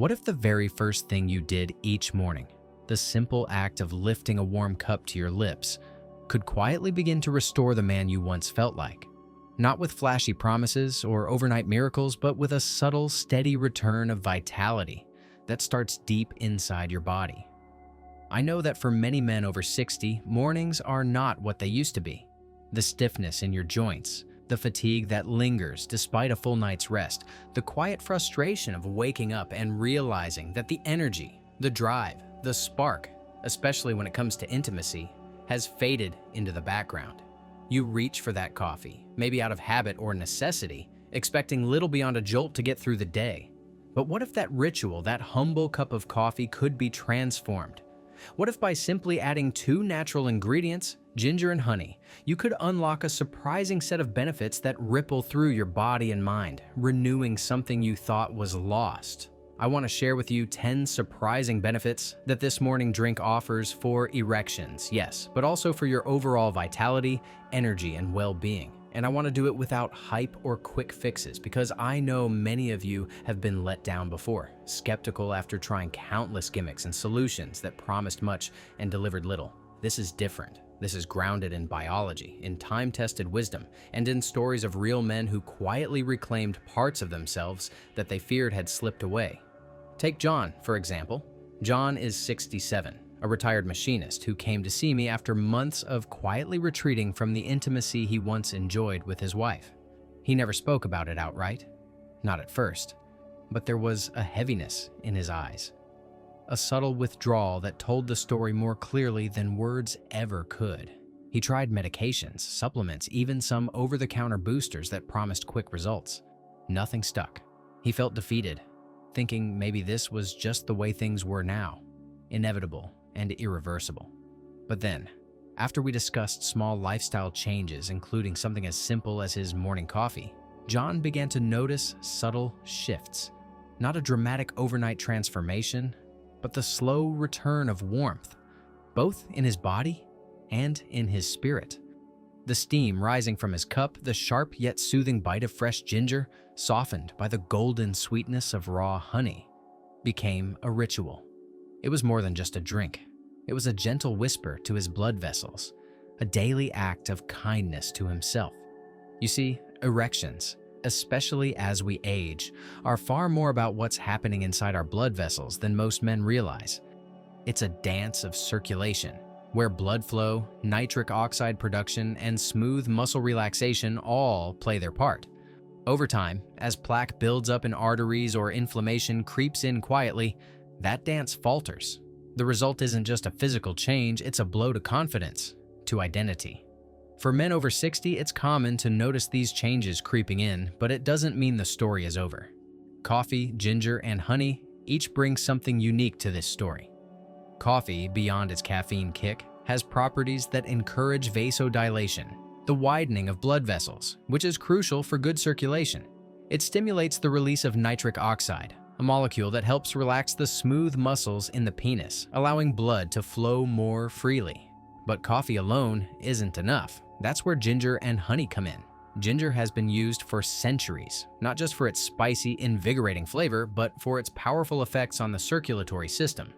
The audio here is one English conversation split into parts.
What if the very first thing you did each morning, the simple act of lifting a warm cup to your lips, could quietly begin to restore the man you once felt like? Not with flashy promises or overnight miracles, but with a subtle, steady return of vitality that starts deep inside your body. I know that for many men over 60, mornings are not what they used to be. The stiffness in your joints, the fatigue that lingers despite a full night's rest, the quiet frustration of waking up and realizing that the energy, the drive, the spark, especially when it comes to intimacy, has faded into the background. You reach for that coffee, maybe out of habit or necessity, expecting little beyond a jolt to get through the day. But what if that ritual, that humble cup of coffee, could be transformed? What if by simply adding 2 natural ingredients, ginger and honey, you could unlock a surprising set of benefits that ripple through your body and mind, renewing something you thought was lost? I want to share with you 10 surprising benefits that this morning drink offers for erections, yes, but also for your overall vitality, energy, and well-being. And I want to do it without hype or quick fixes because I know many of you have been let down before, skeptical after trying countless gimmicks and solutions that promised much and delivered little. This is different. This is grounded in biology, in time-tested wisdom, and in stories of real men who quietly reclaimed parts of themselves that they feared had slipped away. Take John, for example. John is 67, a retired machinist who came to see me after months of quietly retreating from the intimacy he once enjoyed with his wife. He never spoke about it outright, not at first, but there was a heaviness in his eyes, a subtle withdrawal that told the story more clearly than words ever could. He tried medications, supplements, even some over-the-counter boosters that promised quick results. Nothing stuck. He felt defeated, thinking maybe this was just the way things were now, inevitable and irreversible. But then, after we discussed small lifestyle changes, including something as simple as his morning coffee, John began to notice subtle shifts. Not a dramatic overnight transformation, but the slow return of warmth, both in his body and in his spirit. The steam rising from his cup, the sharp yet soothing bite of fresh ginger, softened by the golden sweetness of raw honey, became a ritual. It was more than just a drink. It was a gentle whisper to his blood vessels, a daily act of kindness to himself. You see, erections, especially as we age, are far more about what's happening inside our blood vessels than most men realize. It's a dance of circulation, where blood flow, nitric oxide production, and smooth muscle relaxation all play their part. Over time, as plaque builds up in arteries or inflammation creeps in quietly, that dance falters. The result isn't just a physical change, it's a blow to confidence, to identity. For men over 60, it's common to notice these changes creeping in, but it doesn't mean the story is over. Coffee, ginger, and honey each bring something unique to this story. Coffee, beyond its caffeine kick, has properties that encourage vasodilation, the widening of blood vessels, which is crucial for good circulation. It stimulates the release of nitric oxide, a molecule that helps relax the smooth muscles in the penis, allowing blood to flow more freely. But coffee alone isn't enough. That's where ginger and honey come in. Ginger has been used for centuries, not just for its spicy, invigorating flavor, but for its powerful effects on the circulatory system.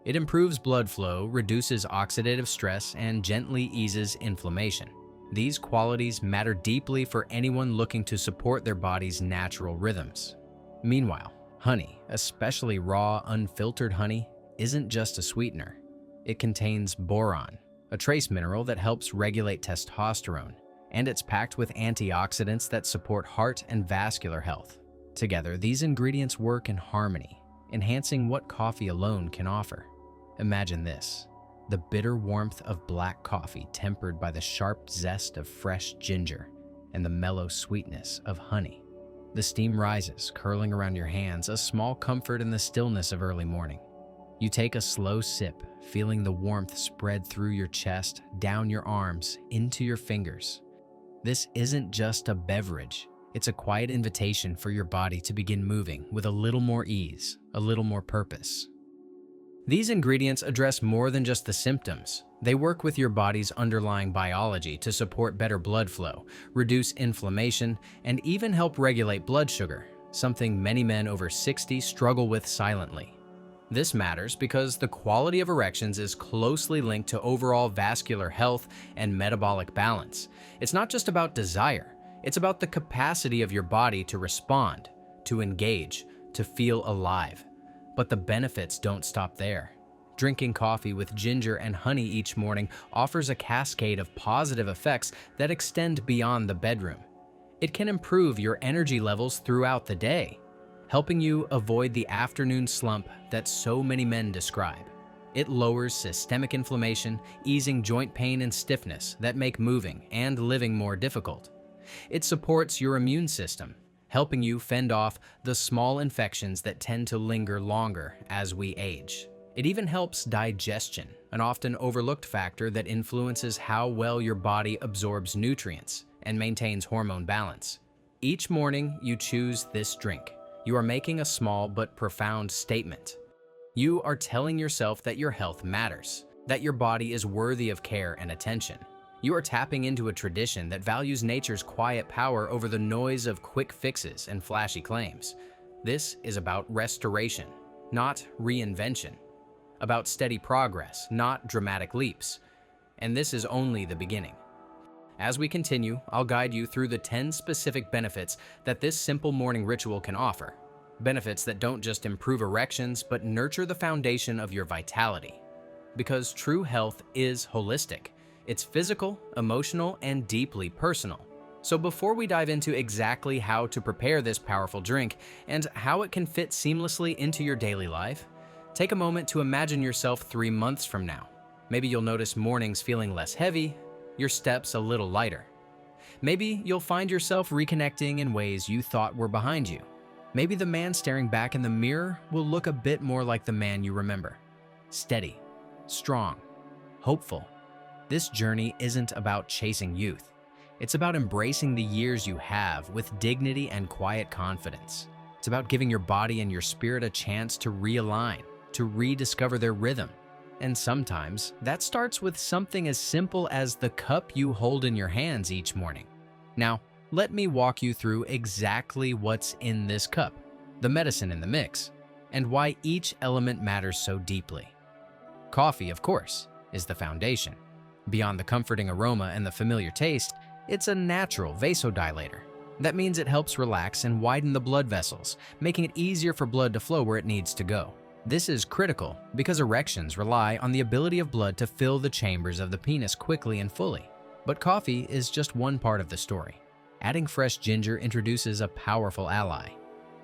It improves blood flow, reduces oxidative stress, and gently eases inflammation. These qualities matter deeply for anyone looking to support their body's natural rhythms. Meanwhile, honey, especially raw, unfiltered honey, isn't just a sweetener. It contains boron, a trace mineral that helps regulate testosterone, and it's packed with antioxidants that support heart and vascular health. Together, these ingredients work in harmony, enhancing what coffee alone can offer. Imagine this: the bitter warmth of black coffee tempered by the sharp zest of fresh ginger and the mellow sweetness of honey. The steam rises, curling around your hands, a small comfort in the stillness of early morning. You take a slow sip, feeling the warmth spread through your chest, down your arms, into your fingers. This isn't just a beverage. It's a quiet invitation for your body to begin moving with a little more ease, a little more purpose. These ingredients address more than just the symptoms. They work with your body's underlying biology to support better blood flow, reduce inflammation, and even help regulate blood sugar, something many men over 60 struggle with silently. This matters because the quality of erections is closely linked to overall vascular health and metabolic balance. It's not just about desire, it's about the capacity of your body to respond, to engage, to feel alive. But the benefits don't stop there. Drinking coffee with ginger and honey each morning offers a cascade of positive effects that extend beyond the bedroom. It can improve your energy levels throughout the day, helping you avoid the afternoon slump that so many men describe. It lowers systemic inflammation, easing joint pain and stiffness that make moving and living more difficult. It supports your immune system, helping you fend off the small infections that tend to linger longer as we age. It even helps digestion, an often overlooked factor that influences how well your body absorbs nutrients and maintains hormone balance. Each morning you choose this drink, you are making a small but profound statement. You are telling yourself that your health matters, that your body is worthy of care and attention. You are tapping into a tradition that values nature's quiet power over the noise of quick fixes and flashy claims. This is about restoration, not reinvention. About steady progress, not dramatic leaps. And this is only the beginning. As we continue, I'll guide you through the 10 specific benefits that this simple morning ritual can offer. Benefits that don't just improve erections, but nurture the foundation of your vitality. Because true health is holistic. It's physical, emotional, and deeply personal. So before we dive into exactly how to prepare this powerful drink and how it can fit seamlessly into your daily life, take a moment to imagine yourself 3 months from now. Maybe you'll notice mornings feeling less heavy, your steps a little lighter. Maybe you'll find yourself reconnecting in ways you thought were behind you. Maybe the man staring back in the mirror will look a bit more like the man you remember. Steady, strong, hopeful. This journey isn't about chasing youth. It's about embracing the years you have with dignity and quiet confidence. It's about giving your body and your spirit a chance to realign, to rediscover their rhythm. And sometimes that starts with something as simple as the cup you hold in your hands each morning. Now, let me walk you through exactly what's in this cup, the medicine in the mix, and why each element matters so deeply. Coffee, of course, is the foundation. Beyond the comforting aroma and the familiar taste, it's a natural vasodilator. That means it helps relax and widen the blood vessels, making it easier for blood to flow where it needs to go. This is critical because erections rely on the ability of blood to fill the chambers of the penis quickly and fully. But coffee is just one part of the story. Adding fresh ginger introduces a powerful ally.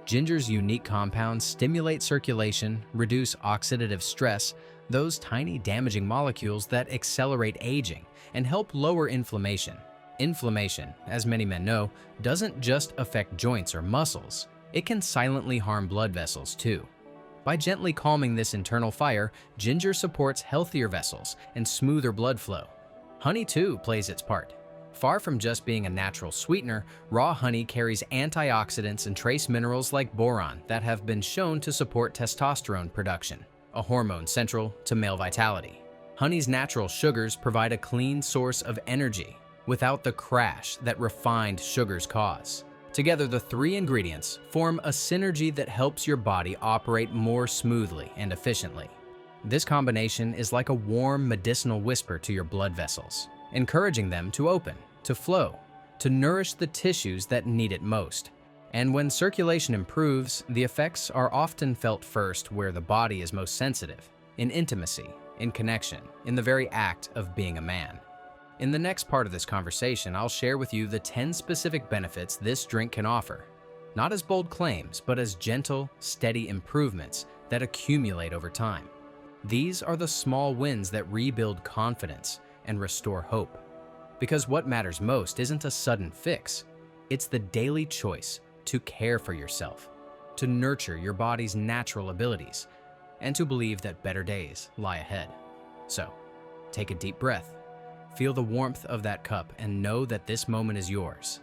Ginger's unique compounds stimulate circulation, reduce oxidative stress, those tiny damaging molecules that accelerate aging, and help lower inflammation. Inflammation, as many men know, doesn't just affect joints or muscles. It can silently harm blood vessels too. By gently calming this internal fire, ginger supports healthier vessels and smoother blood flow. Honey too plays its part. Far from just being a natural sweetener, raw honey carries antioxidants and trace minerals like boron that have been shown to support testosterone production, a hormone central to male vitality. Honey's natural sugars provide a clean source of energy without the crash that refined sugars cause. Together, the 3 ingredients form a synergy that helps your body operate more smoothly and efficiently. This combination is like a warm medicinal whisper to your blood vessels, encouraging them to open, to flow, to nourish the tissues that need it most. And when circulation improves, the effects are often felt first where the body is most sensitive, in intimacy, in connection, in the very act of being a man. In the next part of this conversation, I'll share with you the 10 specific benefits this drink can offer, not as bold claims, but as gentle, steady improvements that accumulate over time. These are the small wins that rebuild confidence and restore hope. Because what matters most isn't a sudden fix, it's the daily choice to care for yourself, to nurture your body's natural abilities, and to believe that better days lie ahead. So, take a deep breath. Feel the warmth of that cup and know that this moment is yours.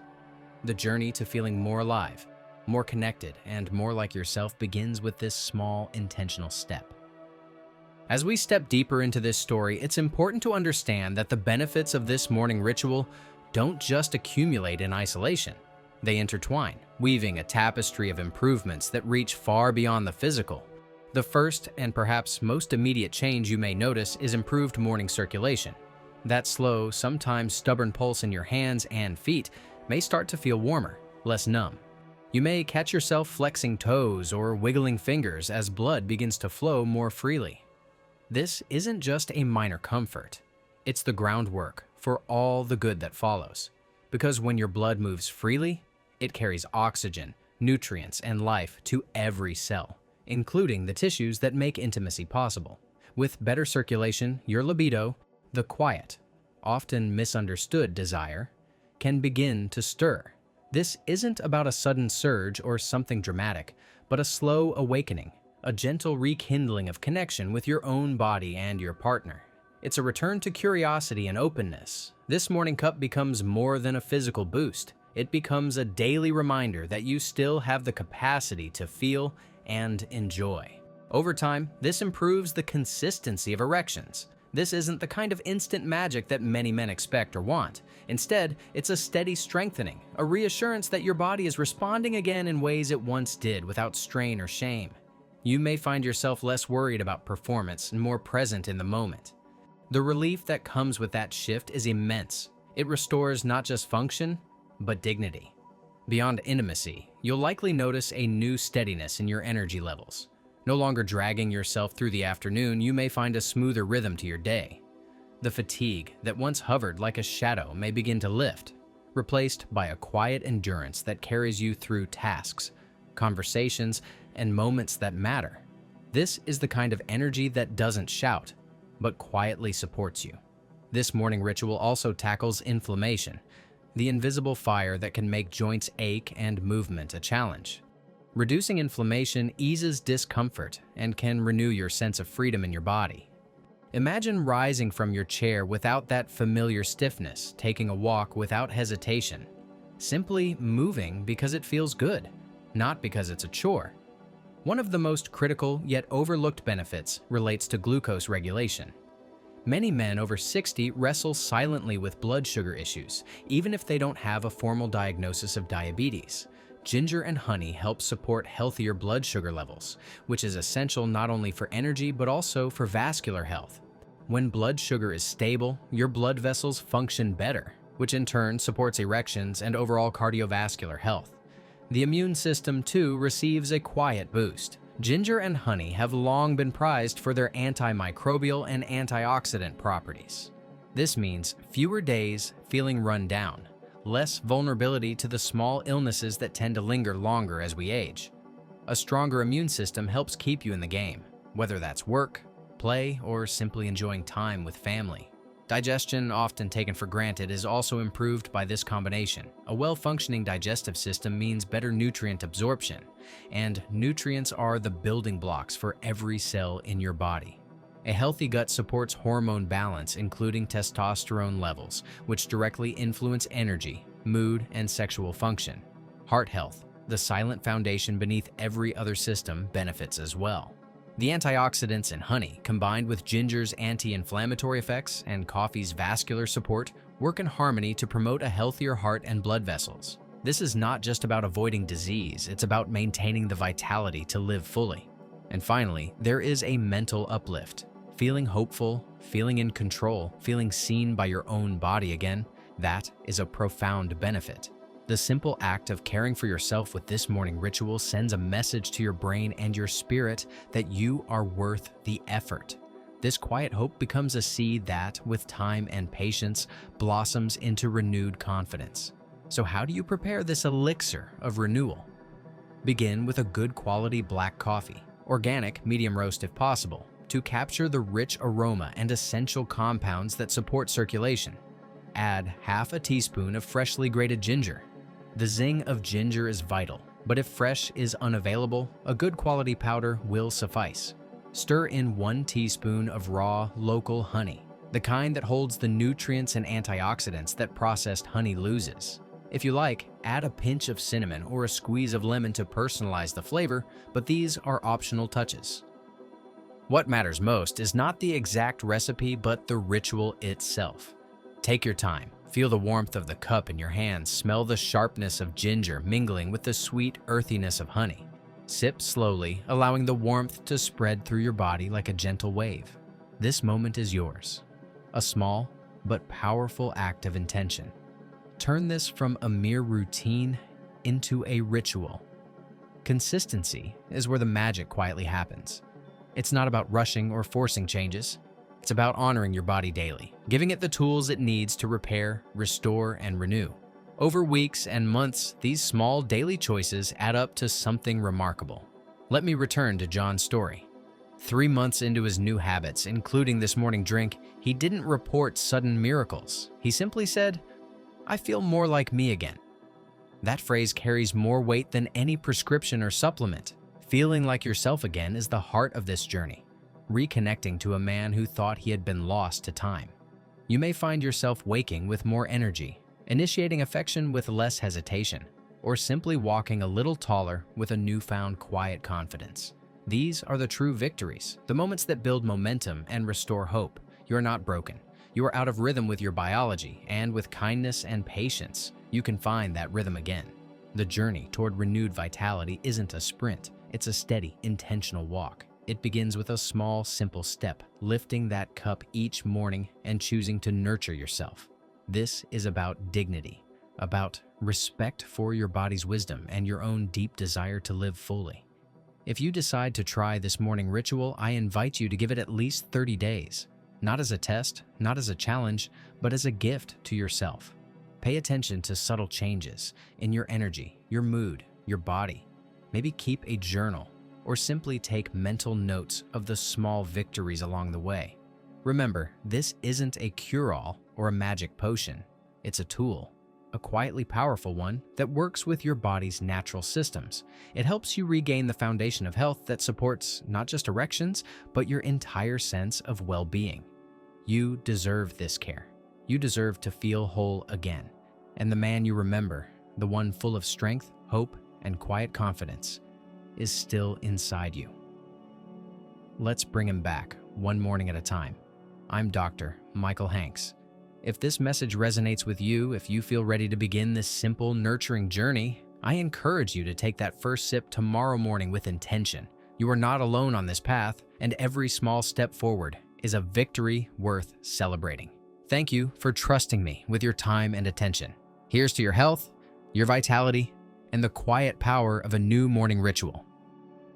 The journey to feeling more alive, more connected, and more like yourself begins with this small, intentional step. As we step deeper into this story, it's important to understand that the benefits of this morning ritual don't just accumulate in isolation. They intertwine, weaving a tapestry of improvements that reach far beyond the physical. The first and perhaps most immediate change you may notice is improved morning circulation. That slow, sometimes stubborn pulse in your hands and feet may start to feel warmer, less numb. You may catch yourself flexing toes or wiggling fingers as blood begins to flow more freely. This isn't just a minor comfort. It's the groundwork for all the good that follows. Because when your blood moves freely, it carries oxygen, nutrients, and life to every cell, including the tissues that make intimacy possible. With better circulation, your libido, the quiet, often misunderstood desire, can begin to stir. This isn't about a sudden surge or something dramatic, but a slow awakening, a gentle rekindling of connection with your own body and your partner. It's a return to curiosity and openness. This morning cup becomes more than a physical boost. It becomes a daily reminder that you still have the capacity to feel and enjoy. Over time, this improves the consistency of erections. This isn't the kind of instant magic that many men expect or want. Instead, it's a steady strengthening, a reassurance that your body is responding again in ways it once did without strain or shame. You may find yourself less worried about performance and more present in the moment. The relief that comes with that shift is immense. It restores not just function, but dignity. Beyond intimacy, you'll likely notice a new steadiness in your energy levels. No longer dragging yourself through the afternoon, you may find a smoother rhythm to your day. The fatigue that once hovered like a shadow may begin to lift, replaced by a quiet endurance that carries you through tasks, conversations, and moments that matter. This is the kind of energy that doesn't shout, but quietly supports you. This morning ritual also tackles inflammation, the invisible fire that can make joints ache and movement a challenge. Reducing inflammation eases discomfort and can renew your sense of freedom in your body. Imagine rising from your chair without that familiar stiffness, taking a walk without hesitation, simply moving because it feels good, not because it's a chore. One of the most critical yet overlooked benefits relates to glucose regulation. Many men over 60 wrestle silently with blood sugar issues, even if they don't have a formal diagnosis of diabetes. Ginger and honey help support healthier blood sugar levels, which is essential not only for energy but also for vascular health. When blood sugar is stable, your blood vessels function better, which in turn supports erections and overall cardiovascular health. The immune system, too, receives a quiet boost. Ginger and honey have long been prized for their antimicrobial and antioxidant properties. This means fewer days feeling run down, less vulnerability to the small illnesses that tend to linger longer as we age. A stronger immune system helps keep you in the game, whether that's work, play, or simply enjoying time with family. Digestion, often taken for granted, is also improved by this combination. A well-functioning digestive system means better nutrient absorption, and nutrients are the building blocks for every cell in your body. A healthy gut supports hormone balance, including testosterone levels, which directly influence energy, mood, and sexual function. Heart health, the silent foundation beneath every other system, benefits as well. The antioxidants in honey, combined with ginger's anti-inflammatory effects and coffee's vascular support, work in harmony to promote a healthier heart and blood vessels. This is not just about avoiding disease, it's about maintaining the vitality to live fully. And finally, there is a mental uplift. Feeling hopeful, feeling in control, feeling seen by your own body again, that is a profound benefit. The simple act of caring for yourself with this morning ritual sends a message to your brain and your spirit that you are worth the effort. This quiet hope becomes a seed that, with time and patience, blossoms into renewed confidence. So how do you prepare this elixir of renewal? Begin with a good quality black coffee, organic, medium roast if possible, to capture the rich aroma and essential compounds that support circulation. Add half a teaspoon of freshly grated ginger. The zing of ginger is vital, but if fresh is unavailable, a good quality powder will suffice. Stir in 1 teaspoon of raw, local honey, the kind that holds the nutrients and antioxidants that processed honey loses. If you like, add a pinch of cinnamon or a squeeze of lemon to personalize the flavor, but these are optional touches. What matters most is not the exact recipe, but the ritual itself. Take your time, Feel the warmth of the cup in your hands, smell the sharpness of ginger mingling with the sweet earthiness of honey. Sip slowly, allowing the warmth to spread through your body like a gentle wave. This moment is yours, a small but powerful act of intention. Turn this from a mere routine into a ritual. Consistency is where the magic quietly happens. It's not about rushing or forcing changes. It's about honoring your body daily, giving it the tools it needs to repair, restore, and renew. Over weeks and months, these small daily choices add up to something remarkable. Let me return to John's story. 3 months into his new habits, including this morning drink, he didn't report sudden miracles. He simply said, "I feel more like me again." That phrase carries more weight than any prescription or supplement. Feeling like yourself again is the heart of this journey, reconnecting to a man who thought he had been lost to time. You may find yourself waking with more energy, initiating affection with less hesitation, or simply walking a little taller with a newfound quiet confidence. These are the true victories, the moments that build momentum and restore hope. You are not broken. You are out of rhythm with your biology, and with kindness and patience, you can find that rhythm again. The journey toward renewed vitality isn't a sprint. It's a steady, intentional walk. It begins with a small, simple step, lifting that cup each morning and choosing to nurture yourself. This is about dignity, about respect for your body's wisdom and your own deep desire to live fully. If you decide to try this morning ritual, I invite you to give it at least 30 days. Not as a test, not as a challenge, but as a gift to yourself. Pay attention to subtle changes in your energy, your mood, your body. Maybe keep a journal or simply take mental notes of the small victories along the way. Remember, this isn't a cure-all or a magic potion. It's a tool, a quietly powerful one that works with your body's natural systems. It helps you regain the foundation of health that supports not just erections, but your entire sense of well-being. You deserve this care. You deserve to feel whole again. And the man you remember, the one full of strength, hope, and quiet confidence, is still inside you. Let's bring him back, one morning at a time. I'm Dr. Michael Hanks. If this message resonates with you, if you feel ready to begin this simple, nurturing journey, I encourage you to take that first sip tomorrow morning with intention. You are not alone on this path, and every small step forward is a victory worth celebrating. Thank you for trusting me with your time and attention. Here's to your health, your vitality, and the quiet power of a new morning ritual.